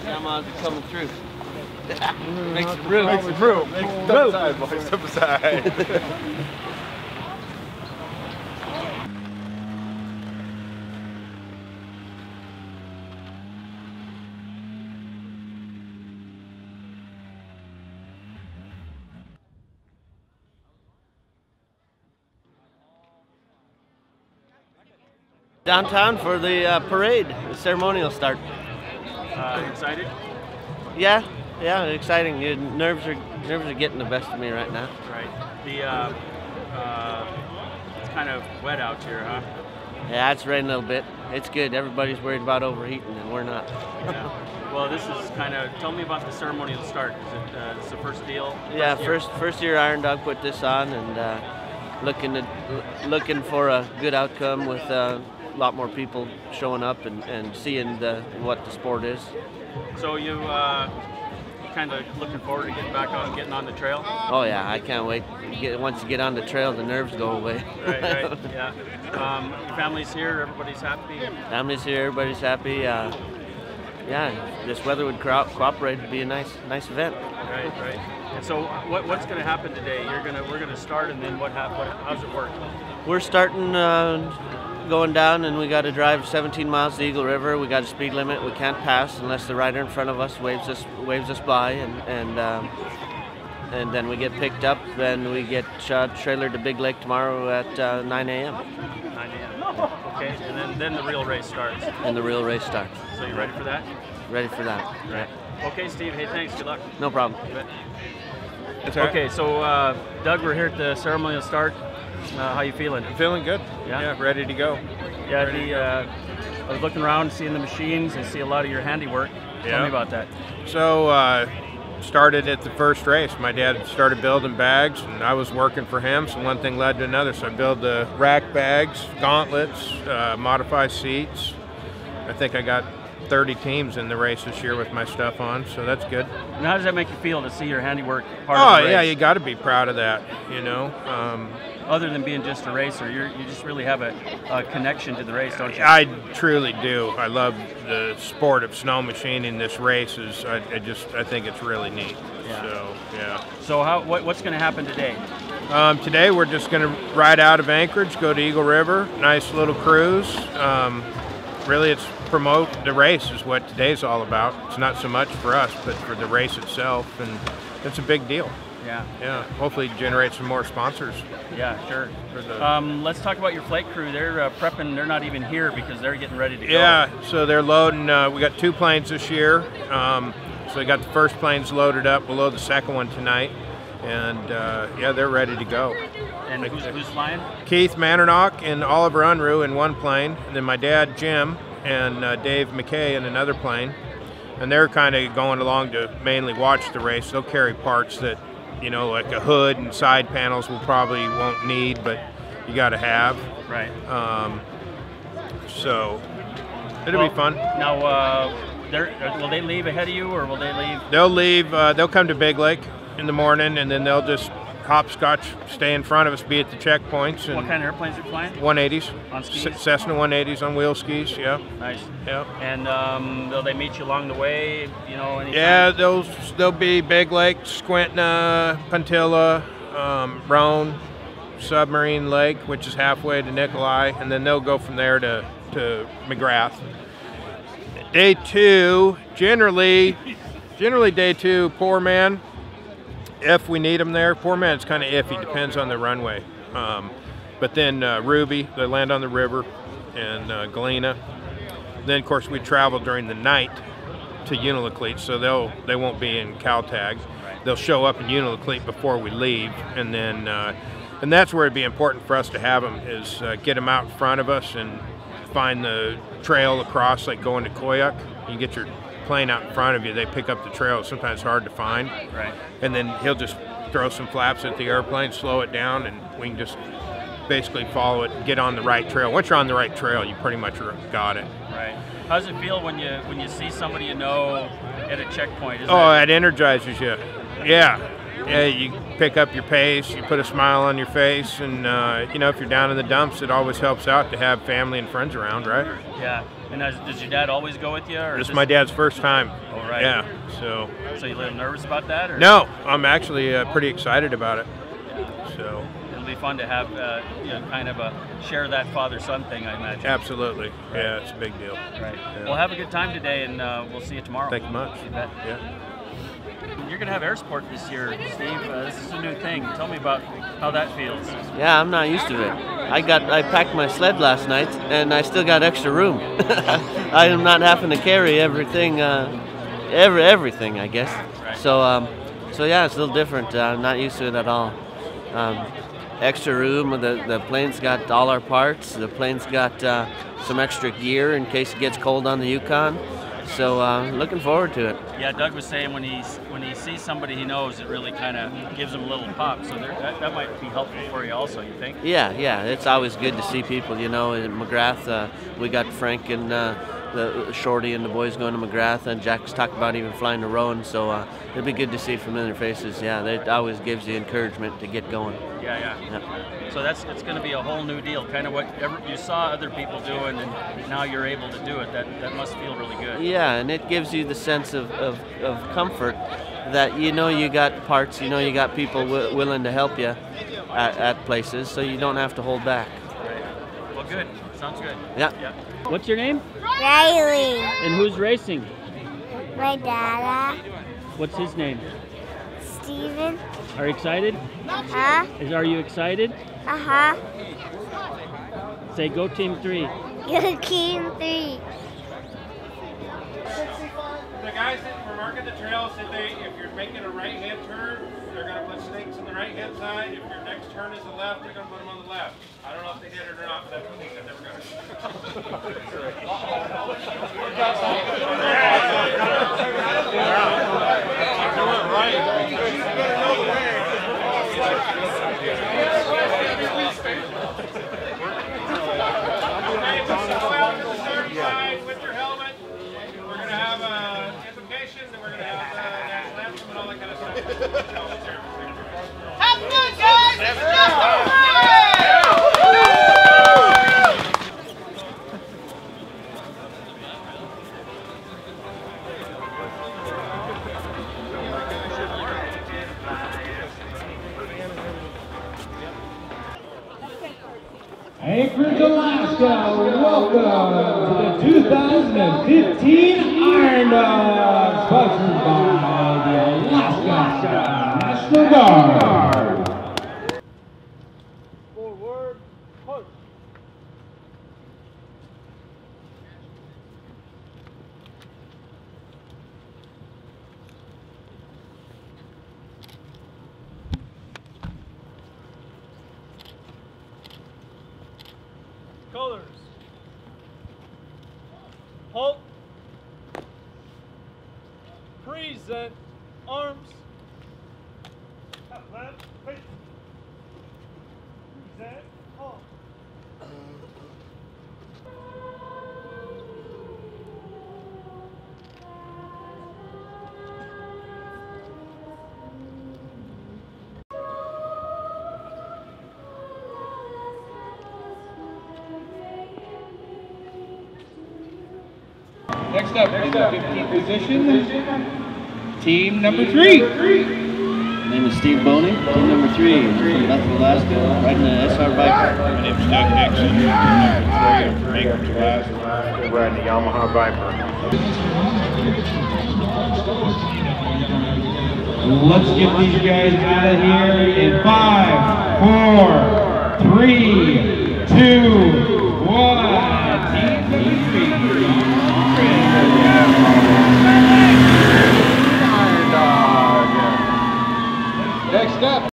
Grandma's coming through. Make some room. Make some room. Step aside, boys. Step aside. Downtown for the parade, the ceremonial start. Excited? Yeah, exciting. Nerves are getting the best of me right now. Right. It's kind of wet out here, huh? Yeah, it's raining a little bit. It's good. Everybody's worried about overheating, and we're not. Yeah. Well, this is kind of. Tell me about the ceremonial start. Is it it's the first deal? Yeah, first year Iron Dog put this on, and looking for a good outcome with a lot more people showing up and seeing what the sport is. So you kind of looking forward to getting back out and getting on the trail? Oh yeah, I can't wait. Once you get on the trail, the nerves go away. Right, yeah. Your family's here, everybody's happy? Family's here, everybody's happy. Yeah, this weather would cooperate to be a nice event. Right. And so what's going to happen today? We're gonna start, and then how's it work? We're starting going down, and we got to drive 17 miles to Eagle River. We got a speed limit. We can't pass unless the rider in front of us waves us by, and then we get picked up. Then we get trailered to Big Lake tomorrow at 9 a.m. 9 a.m. Okay, and then the real race starts. And the real race starts. So you ready for that? Ready for that. Right. Okay, Steve. Hey, thanks. Good luck. No problem. Okay, so Doug, we're here at the ceremonial start. How you feeling? I'm feeling good. Yeah, ready to go. Yeah, I was looking around, seeing the machines, and see a lot of your handiwork. Tell me about that. So started at the first race. My dad started building bags, and I was working for him. So one thing led to another. So I built the rack bags, gauntlets, modified seats. I think I got 30 teams in the race this year with my stuff on, so that's good. And how does that make you feel to see your handiwork part of the race? Oh yeah, you got to be proud of that, you know. Other than being just a racer, you just really have a connection to the race, don't you? I truly do. I love the sport of snow machining. This race is, I think it's really neat. Yeah. So yeah. So what's going to happen today? Today we're just going to ride out of Anchorage, go to Eagle River, nice little cruise. Really, it's promote the race is what today's all about. It's not so much for us, but for the race itself, and it's a big deal. Yeah. Hopefully generate some more sponsors. Yeah, sure. Let's talk about your flight crew. They're prepping. They're not even here because they're getting ready to go. Yeah, so they're loading. We got 2 planes this year. So they got the first planes loaded up. We'll load the second one tonight. And yeah, they're ready to go. And who's flying? Keith Mannernock and Oliver Unruh in one plane, and then my dad Jim and Dave McKay in another plane. And they're kind of going along to mainly watch the race. They'll carry parts that, you know, like a hood and side panels we probably won't need, but you got to have. Right. So it'll be fun. Now, will they leave ahead of you, or will they leave? They'll leave. They'll come to Big Lake in the morning, and then they'll just hopscotch, stay in front of us, be at the checkpoints. And what kind of airplanes are you flying? 180s. On skis? Cessna 180s on wheel skis, yeah. Nice. Yeah. And will they meet you along the way, you know, anytime? Yeah, they'll be Big Lake, Squintna, Puntilla, Roan, Submarine Lake, which is halfway to Nikolai, and then they'll go from there to McGrath. Day 2, generally day 2, Poor Man. If we need them there, Poor Man's kind of iffy, depends on the runway. But then Ruby, they land on the river, and Galena. Then, of course, we travel during the night to Unalakleet, so they won't be in Caltag. They'll show up in Unalakleet before we leave, and then and that's where it'd be important for us to have them, is get them out in front of us and find the trail across, like going to Koyuk. You get your plane out in front of you, they pick up the trail. It's sometimes hard to find. Right. And then he'll just throw some flaps at the airplane, slow it down, and we can just basically follow it and get on the right trail. Once you're on the right trail, you pretty much got it. Right. How does it feel when you see somebody you know at a checkpoint? It energizes you. Yeah. Yeah, you pick up your pace, you put a smile on your face, and you know, if you're down in the dumps, it always helps out to have family and friends around, right? Yeah. And does your dad always go with you? Or This is my dad's first time. Oh, right. Yeah, so. So you a little nervous about that? Or? No, I'm actually pretty excited about it. So. It'll be fun to have, you know, kind of share that father-son thing, I imagine. Absolutely. Yeah, it's a big deal. Right. Yeah. Well, have a good time today, and we'll see you tomorrow. Thank you much. You bet. Yeah. You're going to have air sport this year, Steve. This is a new thing. Tell me about how that feels. Yeah, I'm not used to it. I packed my sled last night, and I still got extra room. I am not having to carry everything, everything, I guess. Right. So yeah, it's a little different. I'm not used to it at all. Extra room. The plane's got all our parts. The plane's got some extra gear in case it gets cold on the Yukon. So looking forward to it. Yeah, Doug was saying when he sees somebody he knows, it really kind of gives him a little pop. So that might be helpful for you also, you think? Yeah, it's always good to see people. You know, in McGrath, we got Frank and the Shorty and the boys going to McGrath, and Jack's talked about even flying to Rowan. So it'd be good to see familiar faces. Yeah, that always gives you encouragement to get going. Yeah. So it's going to be a whole new deal, kind of what you saw other people doing, and now you're able to do it. That must feel really good. Yeah, and it gives you the sense of comfort that you know you got parts, you know you got people willing to help you at places, so you don't have to hold back. Right. Well, good. Sounds good. Yeah. What's your name? Riley. And who's racing? My dada. What's his name? Steven. Are you excited? Uh-huh. Are you excited? Uh-huh. Say go Team 3. Good Team 3. The guys that were marking the trail said if you're making a right-hand turn, they're going to put stakes on the right-hand side. If your next turn is the left, they're going to put them on the left. I don't know if they did it or not, but that's what they said they were going to with your helmet. We're going to have invocations, and we're going to have the national anthem and all that kind of stuff. Have fun, guys! Let's go! Anchorage, Alaska, welcome to the 2015 Iron Dogs, sponsored by the Alaska National Guard. Forward, push. Colors. Halt. Present. Arms. Left. Face. Present. Halt. Next up, in the 15th position, team number 3. My name is Steve Boney, team number 3 from Bethel, Alaska, riding the SR Viper. My name is Doug Dixon, number 3 from Anchorage, Alaska, riding the Yamaha Viper. Let's get these guys out of here in 5, 4,